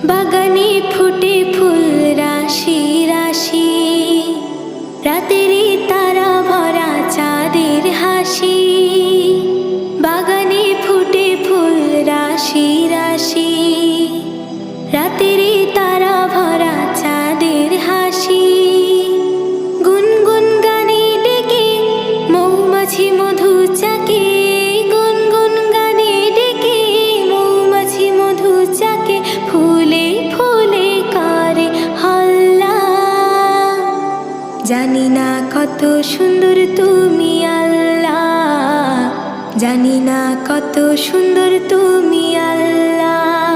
বাগানে ফুটে ফুল রাশি রাশি, রাতেরই তারা ভরা চাঁদের হাসি। বাগানে ফুটে ফুল রাশি রাশি, রাতেরই তারা ভরা চাঁদের হাসি। গুনগুন গানে ডেকে মৌমাছি মধু চাকে, গুনগুন গানে ডেকে মৌমাছি মধু চাকে। ফুলে ফুলে করে হল্লা, জানি না কত সুন্দর তুমি আল্লাহ, জানি না কত সুন্দর তুমি আল্লাহ।